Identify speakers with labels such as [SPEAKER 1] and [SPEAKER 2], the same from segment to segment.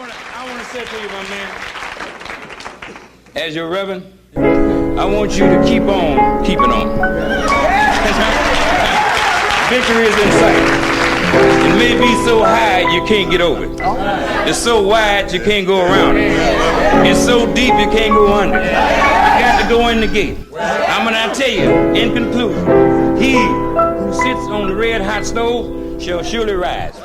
[SPEAKER 1] I want to say to you, my man, as your reverend, I want you to keep on keeping on. Victory is in sight. It may be so high you can't get over it. It's so wide you can't go around it. It's so deep you can't go under it. You got to go in the gate. I'm going to tell you, in conclusion, he who sits on the red hot stove shall surely rise.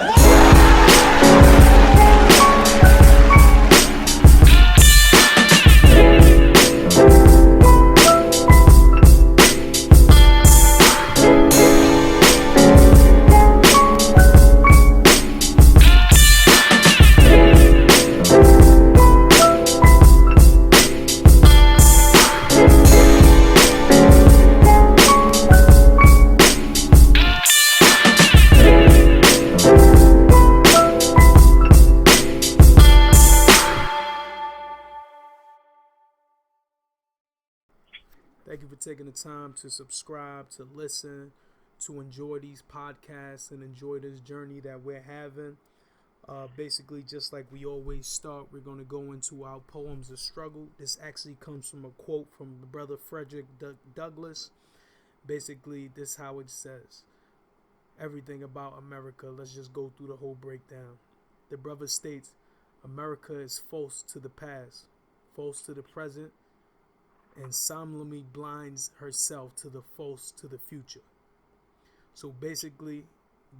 [SPEAKER 2] Thank you for taking the time to subscribe, to listen, to enjoy these podcasts and enjoy this journey that we're having. Basically, just like we always start, we're going to go into our poems of struggle. This actually comes from a quote from the brother Frederick Douglass. Basically, this is how it says. Everything about America. Let's just go through the whole breakdown. The brother states, America is false to the past, false to the present, and solemnly blinds herself to the false to the future. So basically,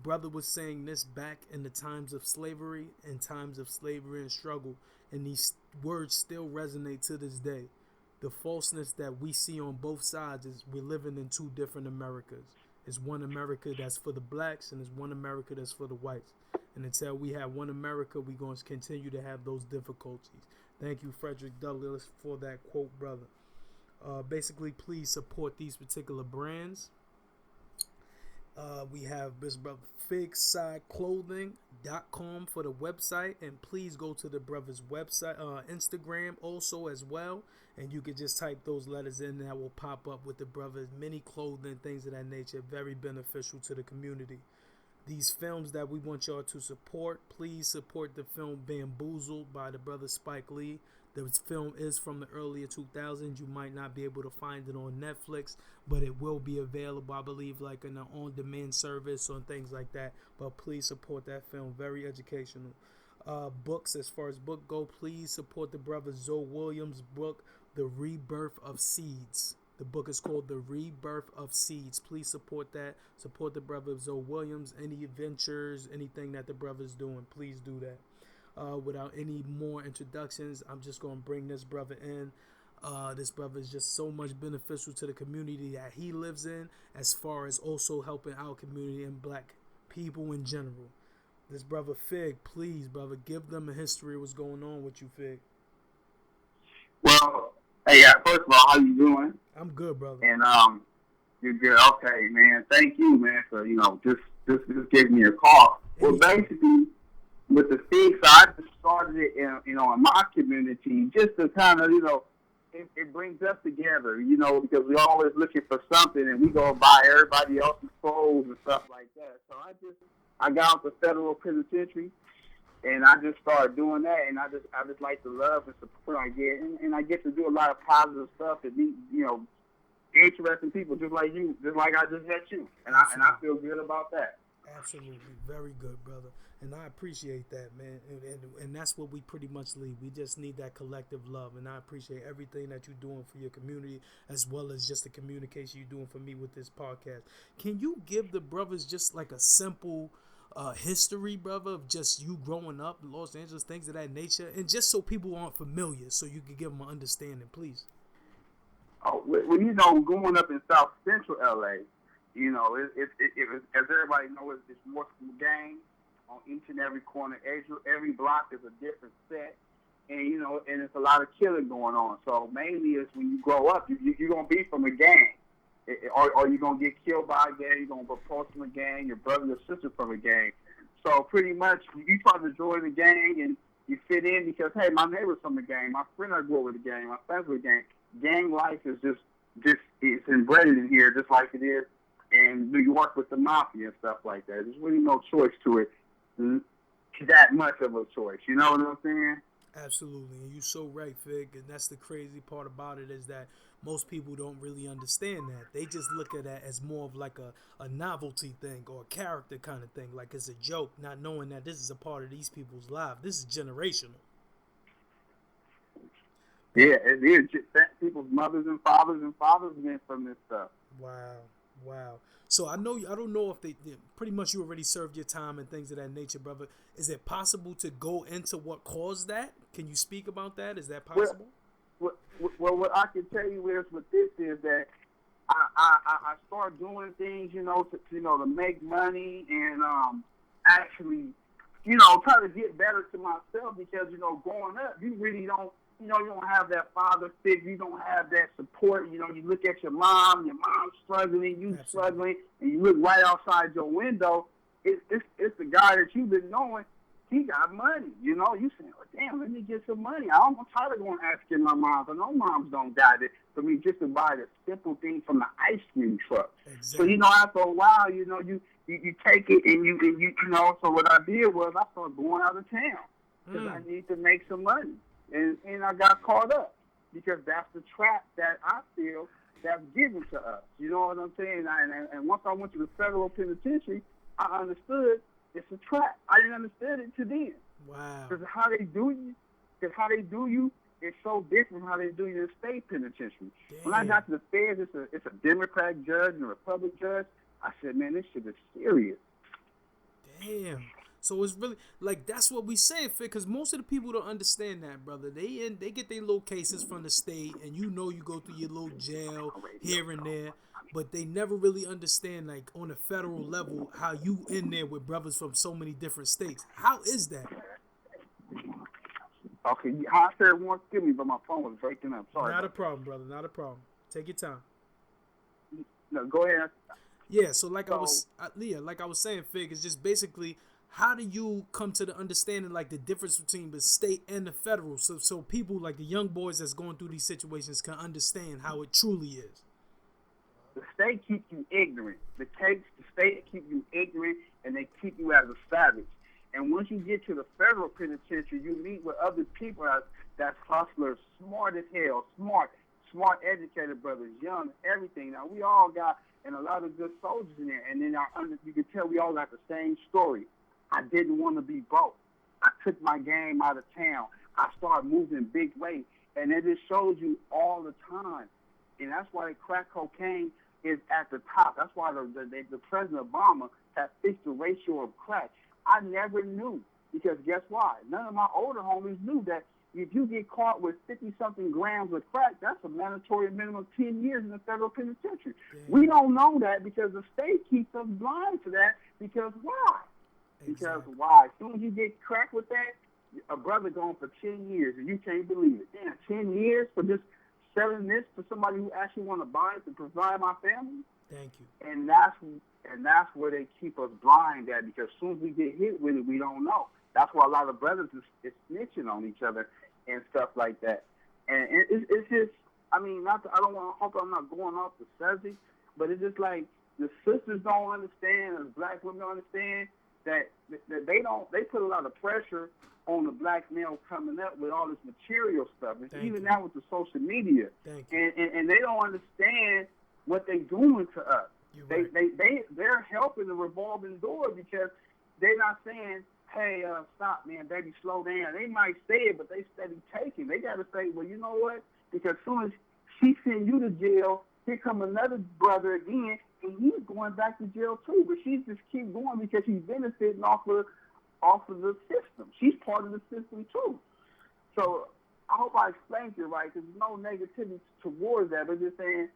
[SPEAKER 2] brother was saying this back in the times of slavery and struggle, and these words still resonate to this day. The falseness that we see on both sides is we're living in two different Americas. It's one America that's for the blacks, and it's one America that's for the whites. And until we have one America, we're going to continue to have those difficulties. Thank you, Frederick Douglass, for that quote, brother. Basically, please support these particular brands. We have this brother FigSideClothing.com for the website, and please go to the brother's website, Instagram also as well, and you can just type those letters in, and that will pop up with the brother's many clothing, things of that nature. Very beneficial to the community. These films that we want y'all to support, please support the film Bamboozled by the brother Spike Lee. This film is from the earlier 2000s. You might not be able to find it on Netflix, but it will be available, I believe, like in an on-demand service or things like that. But please support that film. Very educational. Books, as far as book go, please support the brother Zoe Williams' book, The Rebirth of Seeds. The book is called The Rebirth of Seeds. Please support that. Support the brother Zoe Williams. Any adventures, anything that the brother's doing, please do that. Without any more introductions, I'm just going to bring this brother in. This brother is just so much beneficial to the community that he lives in, as far as also helping our community and black people in general. This brother Fig, please, brother, give them a history of what's going on with you, Fig.
[SPEAKER 3] Well, hey, first of all, how you doing?
[SPEAKER 2] I'm good, brother.
[SPEAKER 3] And you're good. Okay, man. Thank you, man, for just giving me a call. Well, basically, with the Fig, so I just started it in my community just to kind of, it brings us together, because we're always looking for something and we go buy everybody else's clothes and stuff like that. So I got out the federal penitentiary and I just started doing that, and I just like the love and support I get, and I get to do a lot of positive stuff and meet, interesting people just like you, just like I just met you, and I feel good about that.
[SPEAKER 2] Absolutely. Very good, brother. And I appreciate that, man. And that's what we pretty much leave. We just need that collective love. And I appreciate everything that you're doing for your community, as well as just the communication you're doing for me with this podcast. Can you give the brothers just like a simple history, brother, of just you growing up in Los Angeles, things of that nature? And just so people aren't familiar, so you can give them an understanding, please.
[SPEAKER 3] Oh, well, growing up in South Central LA, as everybody knows, it's more gang on each and every corner. Every block is a different set, and and it's a lot of killing going on. So mainly is when you grow up, you're gonna be from a gang, or you're gonna get killed by a gang. You're gonna be repulsed from a gang. Your brother or sister from a gang. So pretty much, you try to join the gang and you fit in because hey, my neighbor's from the gang. My friend I grew up with the gang. My friends with the gang. Gang life is just it's embedded in here, just like it is in New York with the mafia and stuff like that. There's really no choice to it. that much of a choice. You know what I'm saying?
[SPEAKER 2] Absolutely, and you're so right, Fig. And that's the crazy part about it is that most people don't really understand that. They just look at that as more of like a novelty thing or a character kind of thing, like it's a joke, not knowing that this is a part of these people's lives. This is generational.
[SPEAKER 3] Yeah, it is. People's mothers and fathers went from this stuff.
[SPEAKER 2] Wow, wow. So I don't know if they pretty much you already served your time and things of that nature, brother. Is it possible to go into what caused that? Can you speak about that? Is that possible?
[SPEAKER 3] Well, what I can tell you is with this is that I started doing things, to make money and actually, try to get better to myself because, growing up, you really don't. You don't have that father figure. You don't have that support. You look at your mom's struggling, you struggling, and you look right outside your window. It's the guy that you've been knowing. He got money. You saying, oh, damn, let me get some money. I'm tired of going asking my mom. I know moms don't got it for me just to buy the simple thing from the ice cream truck.
[SPEAKER 2] Exactly.
[SPEAKER 3] So, after a while, you take it and you so what I did was I started going out of town because I need to make some money. And I got caught up because that's the trap that I feel that's given to us. You know what I'm saying? And once I went to the federal penitentiary, I understood it's a trap. I didn't understand it to then.
[SPEAKER 2] Wow.
[SPEAKER 3] Because how they do you is so different from how they do you in the state penitentiary.
[SPEAKER 2] Damn.
[SPEAKER 3] When I got to the feds, it's a Democrat judge and a Republican judge. I said, man, this shit is serious.
[SPEAKER 2] Damn. So it's really like that's what we say, because most of the people don't understand that, brother. They get their little cases from the state, and you go through your little jail here and there, but they never really understand like on a federal level how you in there with brothers from so many different states. How is that?
[SPEAKER 3] Okay, I said once, give me, but my phone was breaking up. Sorry.
[SPEAKER 2] Not a problem, brother. Not a problem. Take your time.
[SPEAKER 3] No, go ahead.
[SPEAKER 2] Yeah. So like I was saying, Fig, it's just basically. How do you come to the understanding like the difference between the state and the federal so people like the young boys that's going through these situations can understand how it truly is?
[SPEAKER 3] The state keeps you ignorant. The state keep you ignorant and they keep you as a savage. And once you get to the federal penitentiary, you meet with other people that's hustlers, smart as hell, smart educated brothers, young, everything. Now we all got and a lot of good soldiers in there, and then you can tell we all got the same story. I didn't want to be broke. I took my game out of town. I started moving big weight. And it just shows you all the time. And that's why the crack cocaine is at the top. That's why the President Obama has fixed the ratio of crack. I never knew. Because guess why? None of my older homies knew that if you get caught with 50-something grams of crack, that's a mandatory minimum of 10 years in the federal penitentiary. Damn. We don't know that because the state keeps us blind to that. Because why? Because why? As soon as you get cracked with that, a brother gone for 10 years, and you can't believe it. Damn, 10 years for just selling this to somebody who actually want to buy it to provide my family?
[SPEAKER 2] Thank you.
[SPEAKER 3] And that's where they keep us blind at, because as soon as we get hit with it, we don't know. That's why a lot of brothers is snitching on each other and stuff like that. And it's just, I mean, I hope I'm not going off the subject, but it's just like the sisters don't understand, and the black women don't understand, that they put a lot of pressure on the black male coming up with all this material stuff. And even now with the social media. And they don't understand what they're doing to us. They're helping the revolving door because they're not saying, hey, stop, man, baby, slow down. They might say it, but they steady taking. They got to say, well, you know what? Because as soon as she send you to jail, here come another brother again, and he's going back to jail too. But she just keep going because she's benefiting off of the system. She's part of the system too. So I hope I explained it right, because there's no negativity towards that, but just saying,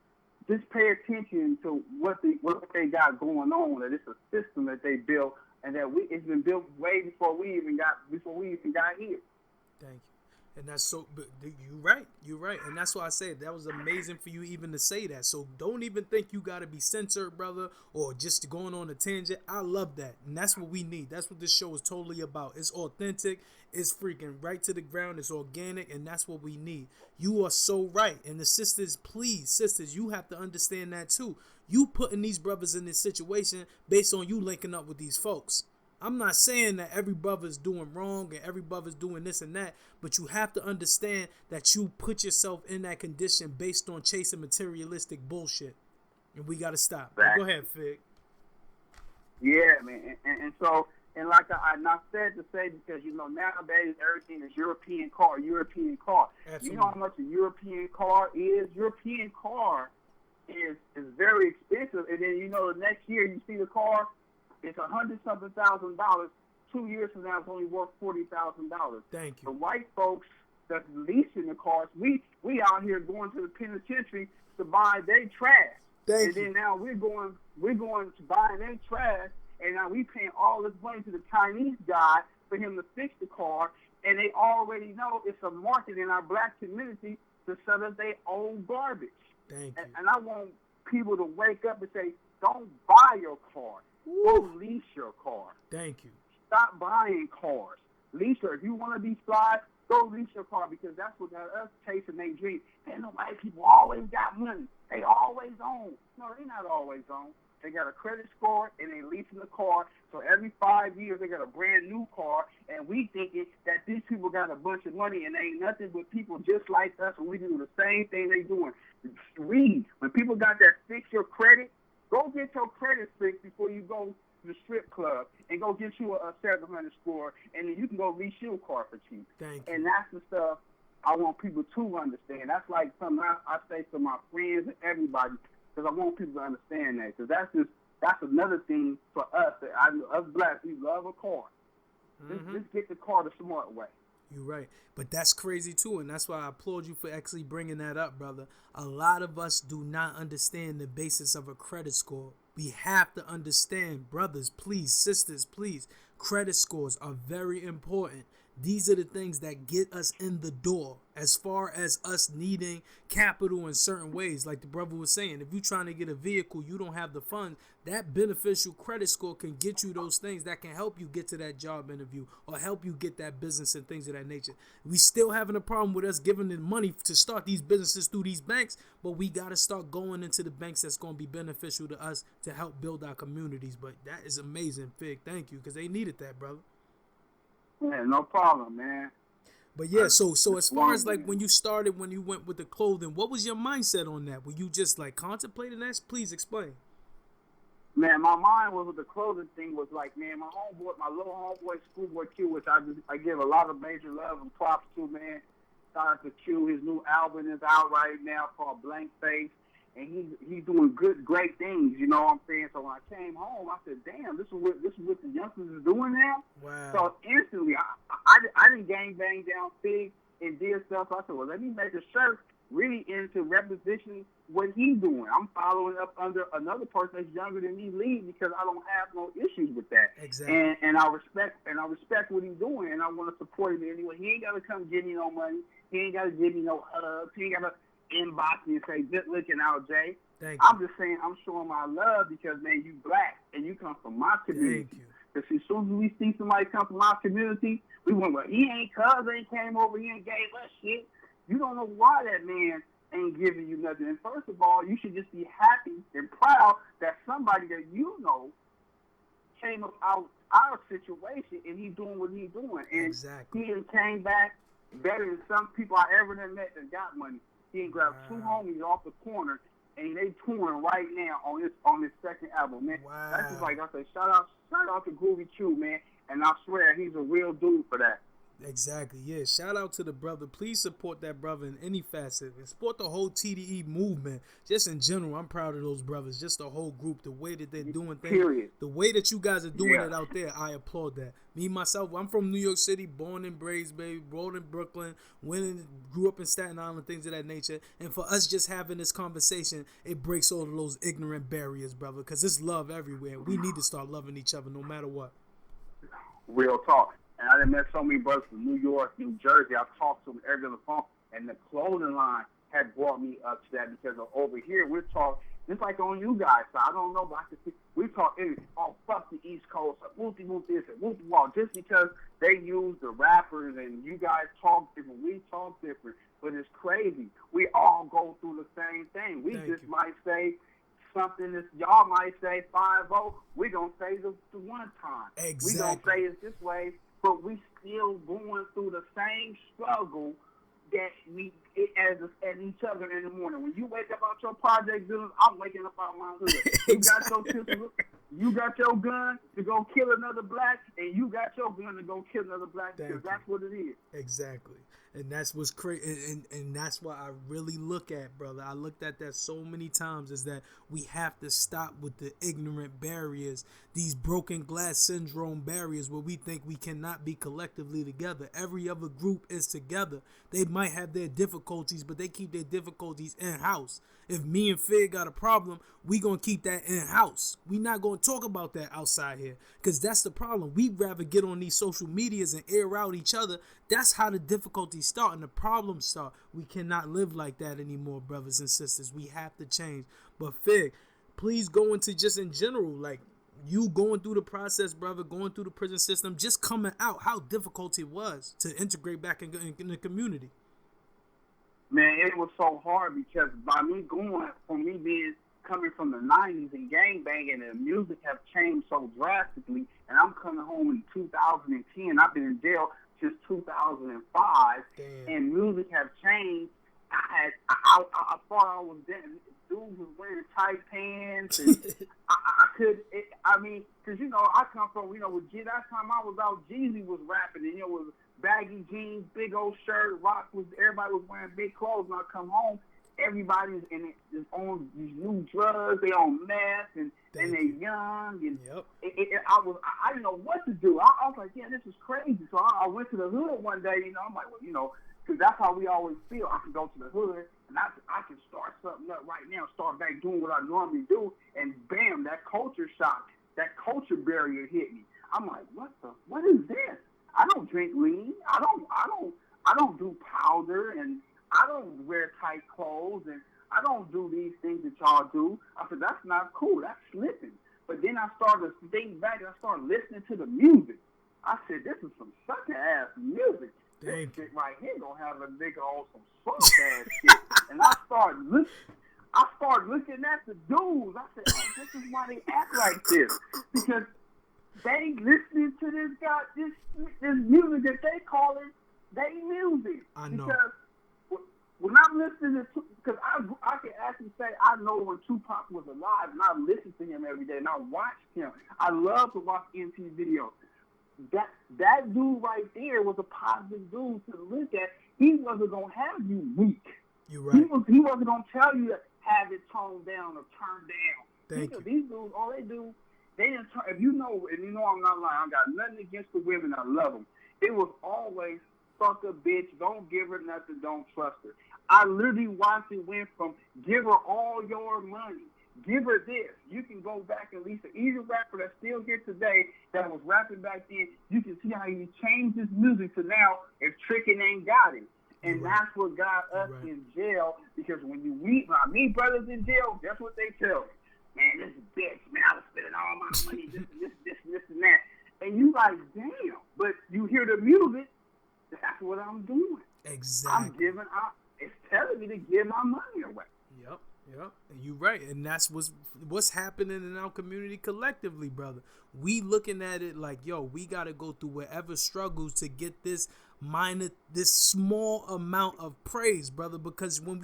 [SPEAKER 3] just pay attention to what they got going on. That it's a system that they built, and that it's been built way before we even got here.
[SPEAKER 2] Thank you. And that's so, you're right. And that's why I said that was amazing for you even to say that. So don't even think you got to be censored, brother, or just going on a tangent. I love that. And that's what we need. That's what this show is totally about. It's authentic. It's freaking right to the ground. It's organic. And that's what we need. You are so right. And the sisters, please, sisters, you have to understand that too. You putting these brothers in this situation based on you linking up with these folks. I'm not saying that every brother's doing wrong and every brother's doing this and that, but you have to understand that you put yourself in that condition based on chasing materialistic bullshit. And we got to stop.
[SPEAKER 3] Exactly.
[SPEAKER 2] Go ahead, Fig.
[SPEAKER 3] Yeah, man. And so, and like I not said to say, because, you know, nowadays everything is European car.
[SPEAKER 2] Absolutely.
[SPEAKER 3] You know how much a European car is? European car is very expensive. And then, you know, the next year you see the car, it's $100-something thousand. 2 years from now, it's only worth $40,000.
[SPEAKER 2] Thank you.
[SPEAKER 3] The white folks that's leasing the cars, we out here going to the penitentiary to buy their trash.
[SPEAKER 2] Thank
[SPEAKER 3] Then
[SPEAKER 2] you.
[SPEAKER 3] now we're going to buy their trash, and now we paying all this money to the Chinese guy for him to fix the car, and they already know it's a market in our black community to sell us their own garbage.
[SPEAKER 2] Thank you.
[SPEAKER 3] And I want people to wake up and say, don't buy your car. Go lease your car.
[SPEAKER 2] Thank you.
[SPEAKER 3] Stop buying cars. Lease her. If you want to be fly, go lease your car, because that's what got us chasing their dream. And the white people always got money. They always own. No, they not always own. They got a credit score, and they leasing the car. So every 5 years, they got a brand new car, and we thinking that these people got a bunch of money, and they ain't nothing but people just like us, and we do the same thing they doing. Read. When people got that fix your credit, go get your credit fixed before you go to the strip club and go get you a 700 score, and then you can go lease your car for cheap.
[SPEAKER 2] Thank you.
[SPEAKER 3] And that's the stuff I want people to understand. That's like something I say to my friends and everybody, because I want people to understand that. Because that's another thing for us. That us blacks, we love a car. Let's get the car the smart way.
[SPEAKER 2] You're right. But that's crazy too, and that's why I applaud you for actually bringing that up, brother. A lot of us do not understand the basis of a credit score. We have to understand, brothers, please, sisters, please. Credit scores are very important. These are the things that get us in the door as far as us needing capital in certain ways. Like the brother was saying, if you're trying to get a vehicle, you don't have the funds, that beneficial credit score can get you those things that can help you get to that job interview or help you get that business and things of that nature. We still having a problem with us giving the money to start these businesses through these banks, but we got to start going into the banks that's going to be beneficial to us to help build our communities. But that is amazing, Fig. Thank you, because they needed that, brother.
[SPEAKER 3] Yeah, no problem, man.
[SPEAKER 2] But yeah, so as far as like when you started, when you went with the clothing, what was your mindset on that? Were you just like contemplating that? Please explain.
[SPEAKER 3] Man, my mind was with the clothing thing was like, man, my little homeboy, Schoolboy Q, which I give a lot of major love and props to, man. Shout out to Q. His new album is out right now called Blank Face. And he's doing great things, you know what I'm saying? So when I came home, I said, damn, this is what the youngsters is doing now?
[SPEAKER 2] Wow.
[SPEAKER 3] So instantly, I didn't gang bang down Fig and did stuff. I said, well, let me make a shirt really into representing what he's doing. I'm following up under another person that's younger than me lead because I don't have no issues with that.
[SPEAKER 2] Exactly.
[SPEAKER 3] And I respect what he's doing, and I want to support him anyway. He ain't got to come give me no money. He ain't got to give me no hugs. He ain't got to inbox me and say, good looking out, Jay.
[SPEAKER 2] Thank you.
[SPEAKER 3] I'm just saying I'm showing my love because, man, you black and you come from my community.
[SPEAKER 2] Thank you.
[SPEAKER 3] Because as soon as we see somebody come from our community, we went, well, he ain't came over, he ain't gave us shit. You don't know why that man ain't giving you nothing. And first of all, you should just be happy and proud that somebody that you know came up out our situation and he's doing what he's doing. And
[SPEAKER 2] exactly.
[SPEAKER 3] he came back better than some people I ever met that got money. He grabbed two homies off the corner, and they touring right now on this second album, man.
[SPEAKER 2] Wow.
[SPEAKER 3] That's just like I said, shout out to Groovy Q, man. And I swear he's a real dude for that.
[SPEAKER 2] Exactly, yeah. Shout out to the brother. Please support that brother in any facet. And support the whole TDE movement. Just in general, I'm proud of those brothers. Just the whole group, the way that they're doing things.
[SPEAKER 3] Period.
[SPEAKER 2] The way that you guys are doing it out there, I applaud that. Me, myself, I'm from New York City, born and raised, baby. Born in Brooklyn, grew up in Staten Island, things of that nature. And for us just having this conversation, it breaks all of those ignorant barriers, brother. Because there's love everywhere. We need to start loving each other no matter what.
[SPEAKER 3] Real talk. And I done met so many brothers from New York, New Jersey. I've talked to them every other phone. And the clothing line had brought me up to that because over here, we're talking, just like on you guys. So I don't know, but I can see, we talk, oh, fuck the East Coast, whoopty whoop this, and whoopty wall, just because they use the rappers and you guys talk different, we talk different. But it's crazy. We all go through the same thing. We might say something that y'all might say 5-0. We're going to say the one time.
[SPEAKER 2] Exactly.
[SPEAKER 3] We're going to say it's this way, but we still going through the same struggle that we as each other in the morning. When you wake up out your project business, I'm waking up out my hood. You got your pistol, you got your gun to go kill another black, and you got your gun to go kill another black, because that's what it is.
[SPEAKER 2] Exactly. And that's what's crazy, and that's what I really look at, brother. I looked at that so many times, is that we have to stop with the ignorant barriers, these broken glass syndrome barriers where we think we cannot be collectively together. Every other group is together. They might have their difficulties, but they keep their difficulties in-house. If me and Fig got a problem, we gonna keep that in-house. We not gonna talk about that outside here, because that's the problem. We'd rather get on these social medias and air out each other. That's how the difficulties start and the problems start. We cannot live like that anymore, brothers and sisters. We have to change. But Fig, please go into just in general, like you going through the process, brother, going through the prison system, just coming out, how difficult it was to integrate back in the community.
[SPEAKER 3] Man, it was so hard, because by me coming from the 90s and gangbanging, and music have changed so drastically, and I'm coming home in 2010. I've been in jail since 2005, and music have changed. I thought I was dead. Dudes was wearing tight pants, and because, I come from, that time I was out, Jeezy was rapping, and, it was baggy jeans, big old shirt, everybody was wearing big clothes. When I come home, everybody's is on these new drugs, they on meth, and they young, and I didn't know what to do. I was like, yeah, this is crazy. So I went to the hood one day, I'm like, well, because that's how we always feel. I can go to the hood, and I can start something up right now, start back doing what I normally do, and bam, that culture shock, that culture barrier hit me. I'm like, what is this? I don't drink lean. I don't do powder, and I don't wear tight clothes, and I don't do these things that y'all do. I said, that's not cool. That's slipping. But then I started to think back, and I started listening to the music. I said, this is some sucker-ass music. This shit right here gonna have a nigga on some funk-ass shit. And I started looking at the dudes. I said, oh, this is why they act like this. Because they listening to this music that they call it they music.
[SPEAKER 2] I know.
[SPEAKER 3] Because when I'm listening to, because I can actually say I know when Tupac was alive, and I listen to him every day, and I watched him. I love to watch MTV videos. That dude right there was a positive dude to look at. He wasn't gonna have you weak.
[SPEAKER 2] You're right.
[SPEAKER 3] He wasn't gonna tell you to have it toned down or turned down.
[SPEAKER 2] Thank you.
[SPEAKER 3] These dudes, all they do. They didn't. If you know, and you know I'm not lying, I got nothing against the women. I love them. It was always fuck a bitch, don't give her nothing, don't trust her. I literally watched it went from give her all your money, give her this. You can go back and listen. Either rapper that's still here today that was rapping back then, you can see how he changed his music to now if tricking ain't got it. And that's what got us in jail, because when you meet my brothers in jail, guess what they tell me? Man, this is bitch, man, I was spending all my money, this and that. And you like, damn. But you hear the music, that's what I'm doing.
[SPEAKER 2] Exactly.
[SPEAKER 3] It's telling me to give my money away.
[SPEAKER 2] Yep. And you're right. And that's what's happening in our community collectively, brother. We looking at it like, yo, we got to go through whatever struggles to get this small amount of praise, brother, because when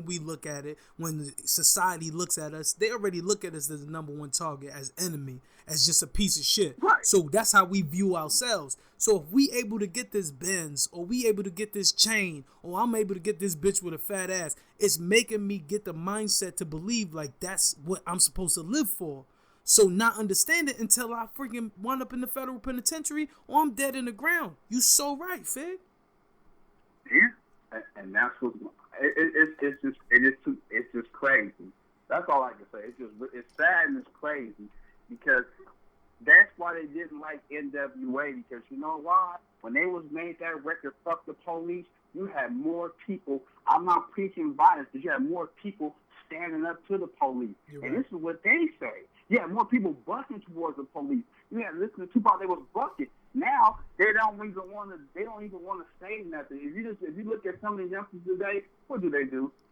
[SPEAKER 2] we look at it, when society looks at us, they already look at us as the number one target, as enemy, as just a piece of shit.
[SPEAKER 3] Right.
[SPEAKER 2] So that's how we view ourselves. So if we able to get this Benz, or we able to get this chain, or I'm able to get this bitch with a fat ass, it's making me get the mindset to believe like that's what I'm supposed to live for. So not understand it until I freaking wind up in the federal penitentiary, or I'm dead in the ground. You so right, Fig.
[SPEAKER 3] Yeah, and that's what it's just crazy. That's all I can say. It's sad and it's crazy, because that's why they didn't like NWA, because you know why? When they was made that record, Fuck the Police, you had more people. I'm not preaching violence, but you had more people standing up to the police.
[SPEAKER 2] You're
[SPEAKER 3] and
[SPEAKER 2] right.
[SPEAKER 3] This is what they say. You had more people busting towards the police. You had listened to Tupac, they was busting. Now they don't even want to say nothing. If you look at some of the youngsters today, what do?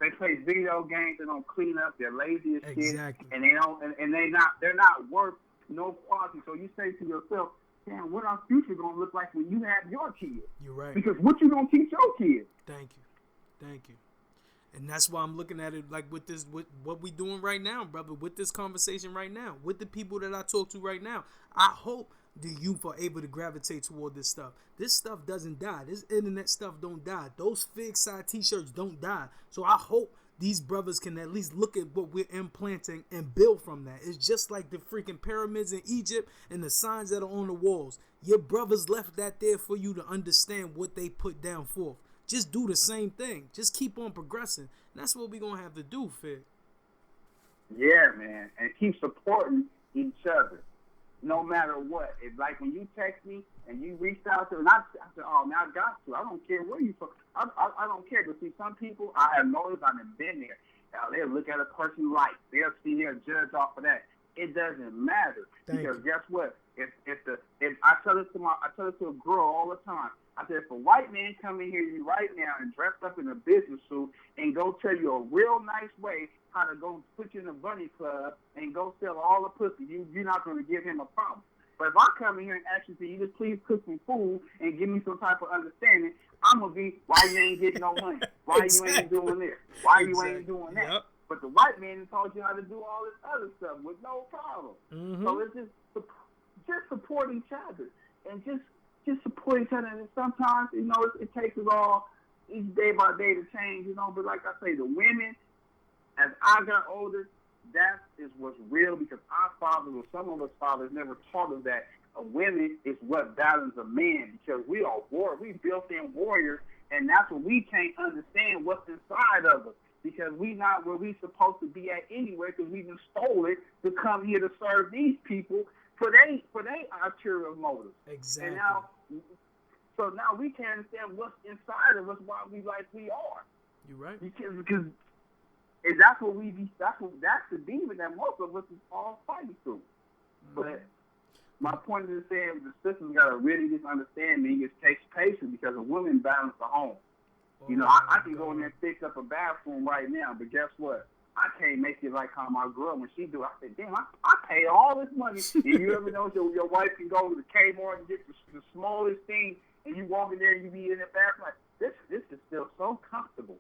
[SPEAKER 3] They play video games. They don't clean up. They're lazy as shit, and they're not worth no quality. So you say to yourself, damn, what our future gonna look like when you have your kids?
[SPEAKER 2] You're right.
[SPEAKER 3] Because what you gonna teach your kids?
[SPEAKER 2] Thank you. And that's why I'm looking at it like with what we doing right now, brother, with this conversation right now, with the people that I talk to right now. I hope the youth are able to gravitate toward this stuff. This stuff doesn't die. This internet stuff don't die. Those Fig Side t-shirts don't die. So I hope these brothers can at least look at what we're implanting and build from that. It's just like the freaking pyramids in Egypt and the signs that are on the walls. Your brothers left that there for you to understand what they put down forth. Just do the same thing. Just keep on progressing. And that's what we're going to have to do, Fig.
[SPEAKER 3] Yeah, man. And keep supporting each other, no matter what. It's like when you text me and you reached out to, and I said, oh, now I got to. I don't care where you from. I don't care. But see, some people, I have noticed I've been there. Now, they'll look at a person like, they'll see their judge off of that. It doesn't matter. Because guess what? If I tell it to a girl all the time. I said, if a white man come in here right now and dressed up in a business suit and go tell you a real nice way how to go put you in a bunny club and go sell all the pussy, you're not going to give him a problem. But if I come in here and ask you to just please cook some food and give me some type of understanding, I'm going to be, why you ain't getting no money? Why you ain't doing this? Why you ain't doing that? Yep. But the white man taught you how to do all this other stuff with no problem. Mm-hmm. So it's just support each other and just support each other. And sometimes, it takes us all each day by day to change, But like I say, the women, as I got older, that is what's real, because our fathers, or some of us fathers, never taught us that a women is what balances a man, because we are we built-in warriors, and that's what we can't understand what's inside of us, because we not where we supposed to be at anyway, because we just stole it to come here to serve these people for they ulterior motives.
[SPEAKER 2] Exactly.
[SPEAKER 3] And now we can't understand what's inside of us, why we like we are.
[SPEAKER 2] You're right.
[SPEAKER 3] Because that's the demon that most of us is all fighting through. Mm-hmm. But my point is saying the sisters gotta really just understand me. It takes patience, because a woman balances the home. I can go in there and fix up a bathroom right now, but guess what? I can't make it like how my girl, when she do, I said, damn, I pay all this money. And you ever know your wife can go to the Kmart and get the smallest thing, and you walk in there and you be in the bathroom like, this is still so comfortable.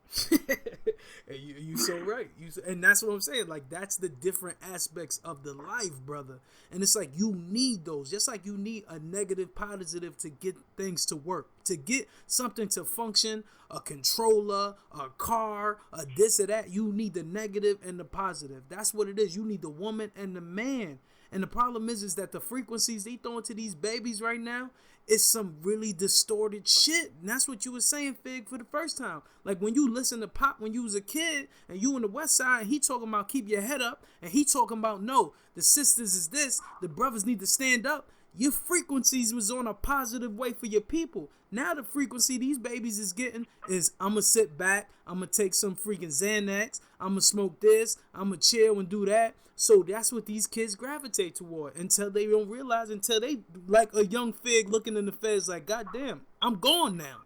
[SPEAKER 2] You so right. And that's what I'm saying. Like, that's the different aspects of the life, brother. And it's like you need those. Just like you need a negative positive to get things to work. To get something to function, a controller, a car, a this or that, you need the negative and the positive. That's what it is. You need the woman and the man. And the problem is that the frequencies they throw into these babies right now is some really distorted shit. And that's what you were saying, Fig, for the first time. Like when you listen to Pop when you was a kid and you in the West Side, and he talking about keep your head up, and he talking about no, the sisters is this, the brothers need to stand up. Your frequencies was on a positive way for your people. Now the frequency these babies is getting is I'm going to sit back, I'm going to take some freaking Xanax, I'm going to smoke this, I'm going to chill and do that. So that's what these kids gravitate toward until they don't realize, until they like a young Fig looking in the face like, God damn, I'm gone now.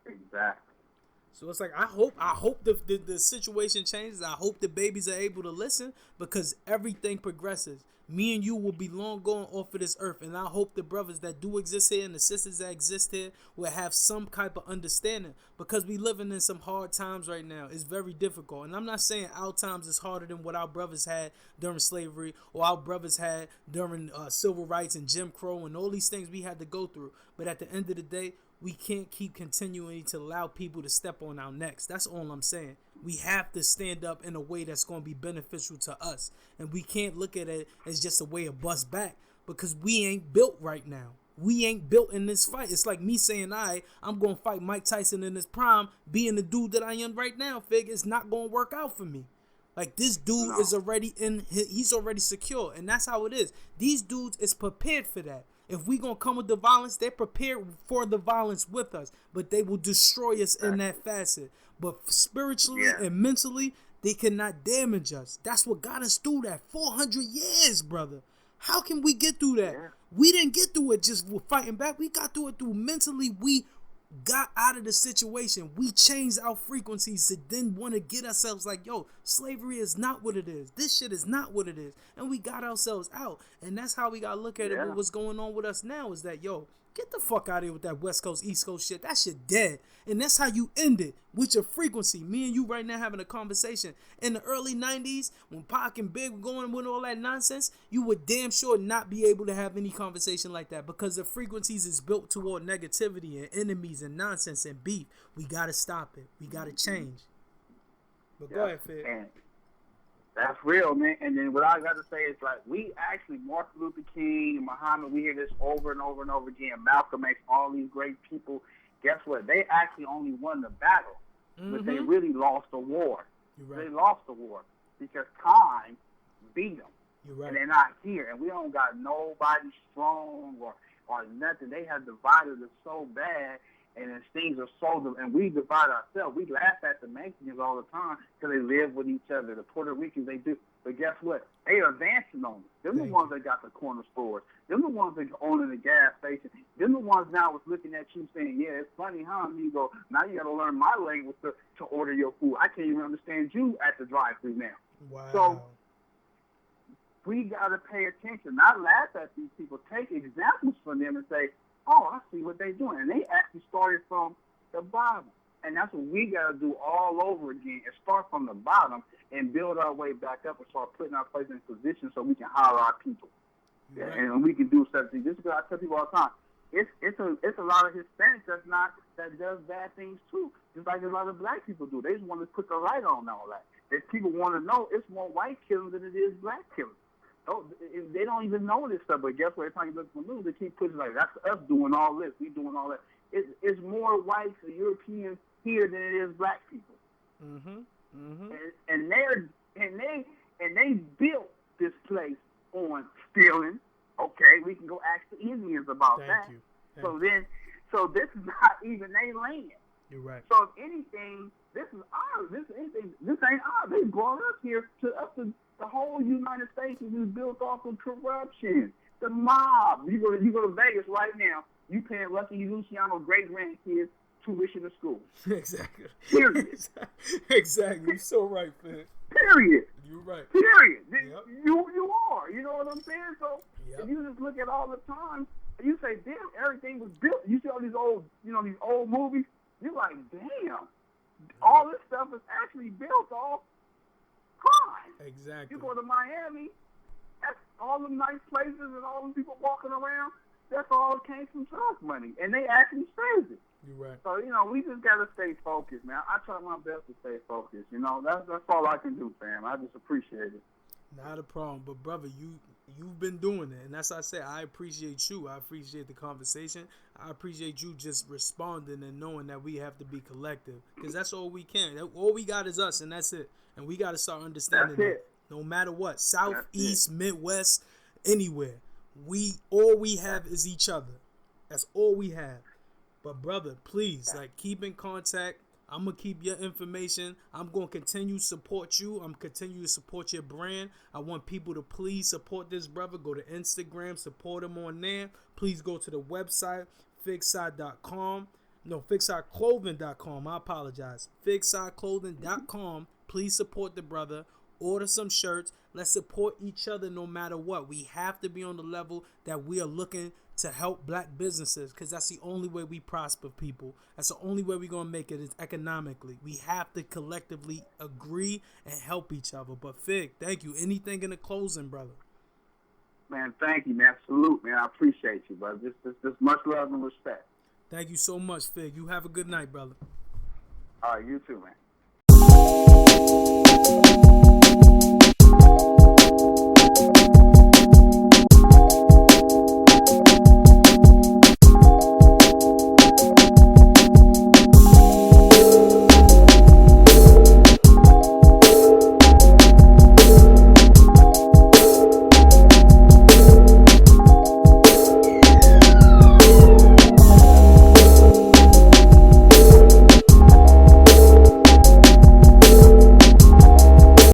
[SPEAKER 3] Exactly.
[SPEAKER 2] So it's like, I hope the situation changes. I hope the babies are able to listen, because everything progresses. Me and you will be long gone off of this earth. And I hope the brothers that do exist here and the sisters that exist here will have some type of understanding, because we living in some hard times right now. It's very difficult. And I'm not saying our times is harder than what our brothers had during slavery, or our brothers had during civil rights and Jim Crow and all these things we had to go through. But at the end of the day, we can't keep continuing to allow people to step on our necks. That's all I'm saying. We have to stand up in a way that's going to be beneficial to us. And we can't look at it as just a way of bust back, because we ain't built right now. We ain't built in this fight. It's like me saying, I'm going to fight Mike Tyson in his prime, being the dude that I am right now. Fig, it's not going to work out for me. Like, this dude is already he's already secure. And that's how it is. These dudes is prepared for that. If we gonna come with the violence, they're prepared for the violence with us, but they will destroy us in that facet. But spiritually and mentally, they cannot damage us. That's what got us through that 400 years, brother. How can we get through that?
[SPEAKER 3] Yeah.
[SPEAKER 2] We didn't get through it just with fighting back. We got through it through mentally. We got out of the situation. We changed our frequencies to then want to get ourselves like, yo, slavery is not what it is. This shit is not what it is. And we got ourselves out. And that's how we got to look at it. What's going on with us now is that, yo, get the fuck out of here with that West Coast, East Coast shit. That shit dead. And that's how you end it, with your frequency. Me and you right now having a conversation. In the early 90s, when Pac and Big were going with all that nonsense, you would damn sure not be able to have any conversation like that, because the frequencies is built toward negativity and enemies and nonsense and beef. We got to stop it. We got to change. But go ahead, Fid.
[SPEAKER 3] And that's real, man. And then what I got to say is, like, we actually, Martin Luther King and Muhammad, we hear this over and over and over again. Malcolm X, all these great people. Guess what? They actually only won the battle, but they really lost the war.
[SPEAKER 2] Right.
[SPEAKER 3] They lost the war because time beat them.
[SPEAKER 2] You're right.
[SPEAKER 3] And they're not here. And we don't got nobody strong or nothing. They have divided us so bad, and then things are so, and we divide ourselves. We laugh at the Mexicans all the time because they live with each other. The Puerto Ricans, they do. But guess what? They are advancing on us. They're the ones that got the corner stores. They're the ones that own the gas station. They're the ones now was looking at you saying, yeah, it's funny, huh? And you go, now you got to learn my language to order your food. I can't even understand you at the drive-thru now.
[SPEAKER 2] Wow.
[SPEAKER 3] So we got to pay attention, not laugh at these people. Take examples from them and say, oh, I see what they're doing. And they actually started from the bottom. And that's what we got to do all over again, and start from the bottom and build our way back up and start putting our place in position so we can hire our people.
[SPEAKER 2] Right.
[SPEAKER 3] And we can do something. This is what I tell people all the time. It's a lot of Hispanics that does bad things too, just like a lot of black people do. They just want to put the light on all that. If people want to know, it's more white killing than it is black killing. Oh, they don't even know this stuff, but guess what? Every time you look at the news, they keep pushing like, that's us doing all this, we doing all that. It's more whites or Europeans here than it is black people. And they built this place on stealing. Okay, we can go ask the Indians about that. So this is not even their land.
[SPEAKER 2] You're right.
[SPEAKER 3] So if anything, this is ours. This ain't ours. They brought us here to us. The whole United States is built off of corruption. The mob. You go to Vegas right now. You paying Lucky Luciano great grandkids tuition to school.
[SPEAKER 2] Exactly.
[SPEAKER 3] Period.
[SPEAKER 2] Exactly. You're so right, Fid.
[SPEAKER 3] Period.
[SPEAKER 2] You're right.
[SPEAKER 3] Period.
[SPEAKER 2] Yep.
[SPEAKER 3] You are. You know what I'm saying? So
[SPEAKER 2] yep.
[SPEAKER 3] If you just look at all the time, and you say, damn, everything was built. You see all these old movies. You're like, damn, all this stuff is actually built off crime.
[SPEAKER 2] Exactly.
[SPEAKER 3] You go to Miami, that's all the nice places and all the people walking around. That's all came from drug money, and they actually saved it.
[SPEAKER 2] You're right.
[SPEAKER 3] So we just gotta stay focused, man. I try my best to stay focused. That's all I can do, fam. I just appreciate it.
[SPEAKER 2] Not a problem, but brother, you've been doing it, and that's what I say. I appreciate you. I appreciate the conversation. I appreciate you just responding and knowing that we have to be collective, because that's all we can. All we got is us, and that's it. And we got to start understanding that no matter what, South, East, Midwest, anywhere, all we have is each other. That's all we have. But brother, please, keep in contact. I'm going to keep your information. I'm going to continue to support you. I'm continue to support your brand. I want people to please support this brother. Go to Instagram, support him on there. Please go to the website, figsideclothing.com. No, figsideclothing.com. I apologize. figsideclothing.com. Please support the brother. Order some shirts. Let's support each other no matter what. We have to be on the level that we are looking to help black businesses, because that's the only way we prosper, people. That's the only way we're going to make it is economically. We have to collectively agree and help each other. But Fig, thank you. Anything in the closing, brother?
[SPEAKER 3] Man, thank you, man. Salute, man. I appreciate you, brother. Just much love and respect.
[SPEAKER 2] Thank you so much, Fig. You have a good night, brother.
[SPEAKER 3] All right, you too, man.